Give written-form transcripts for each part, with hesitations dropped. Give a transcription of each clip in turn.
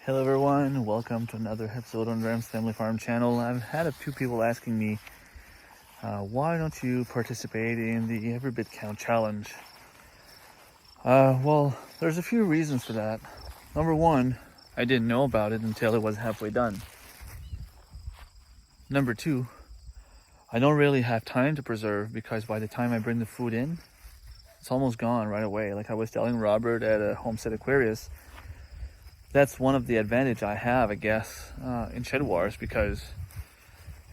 Hello everyone, welcome to another episode on Ram's Family Farm channel. I've had a few people asking me, why don't you participate in the Every Bit Count challenge? Well, there's a few reasons for that. Number one, I didn't know about it until it was halfway done. Number two, I don't really have time to preserve because by the time I bring the food in, it's almost gone right away. Like I was telling Robert at a Homestead Aquarius, that's one of the advantage I have, I guess, in Shed Wars because,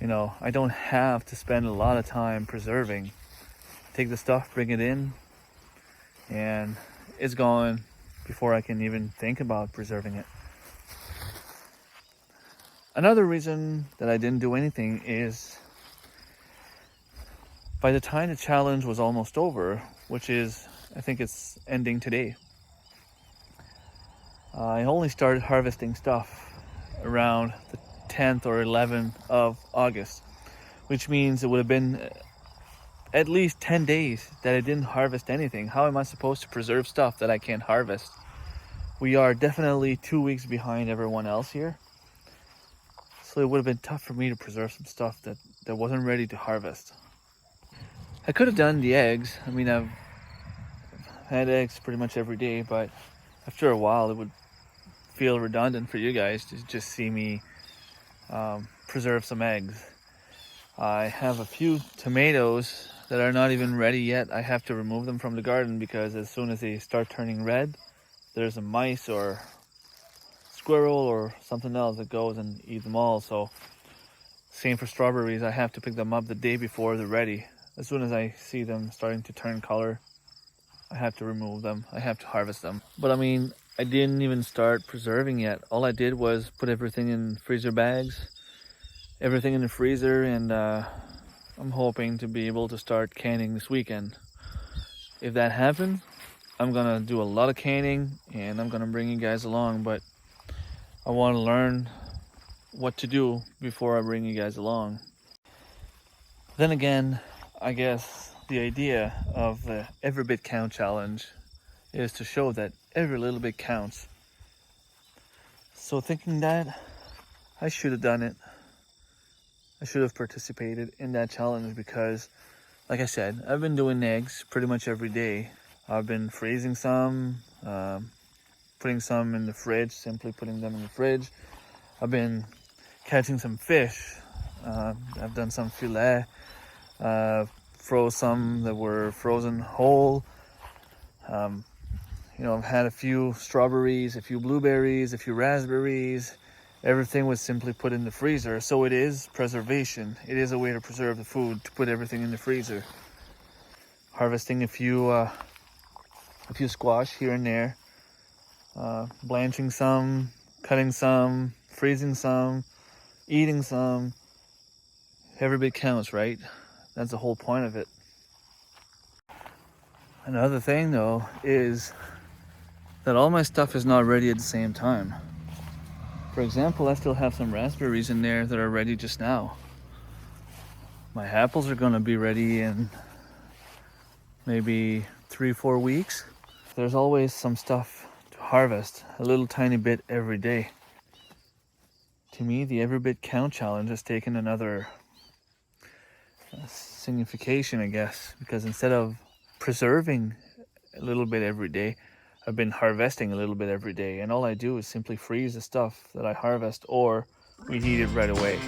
I don't have to spend a lot of time preserving. Take the stuff, bring it in, and it's gone before I can even think about preserving it. Another reason that I didn't do anything is by the time the challenge was almost over, which is, I think it's ending today, I only started harvesting stuff around the 10th or 11th of August, which means it would have been at least 10 days that I didn't harvest anything. How am I supposed to preserve stuff that I can't harvest? We are definitely 2 weeks behind everyone else here. So it would have been tough for me to preserve some stuff that wasn't ready to harvest. I could have done the eggs. I mean, I've had eggs pretty much every day, but after a while it would feel redundant for you guys to just see me preserve some eggs. I have a few tomatoes that are not even ready yet. I have to remove them from the garden because as soon as they start turning red, there's a mice or squirrel or something else that goes and eats them all. So same for strawberries. I have to pick them up the day before they're ready. As soon as I see them starting to turn color, I have to remove them. I have to harvest them. But I mean, I didn't even start preserving yet. All I did was put everything in freezer bags, everything in the freezer, and I'm hoping to be able to start canning this weekend. If that happens, I'm gonna do a lot of canning and I'm gonna bring you guys along, but I want to learn what to do before I bring you guys along. Then again, I guess the idea of the Every Bit Count challenge is to show that every little bit counts. So thinking that, I should have done it. I should have participated in that challenge because, like I said, I've been doing eggs pretty much every day. I've been freezing some, putting some in the fridge, simply putting them in the fridge. I've been catching some fish. I've done some fillet, froze some that were frozen whole. I've had a few strawberries, a few blueberries, a few raspberries. Everything was simply put in the freezer. So it is preservation. It is a way to preserve the food, to put everything in the freezer. Harvesting a few squash here and there. Blanching some, cutting some, freezing some, eating some. Every bit counts, right? That's the whole point of it. Another thing though is that all my stuff is not ready at the same time. For example, I still have some raspberries in there that are ready just now. My apples are gonna be ready in maybe 3-4 weeks. There's always some stuff to harvest, a little tiny bit every day. To me, the Every Bit Count challenge has taken another signification, I guess, because instead of preserving a little bit every day, I've been harvesting a little bit every day, and all I do is simply freeze the stuff that I harvest or we eat it right away.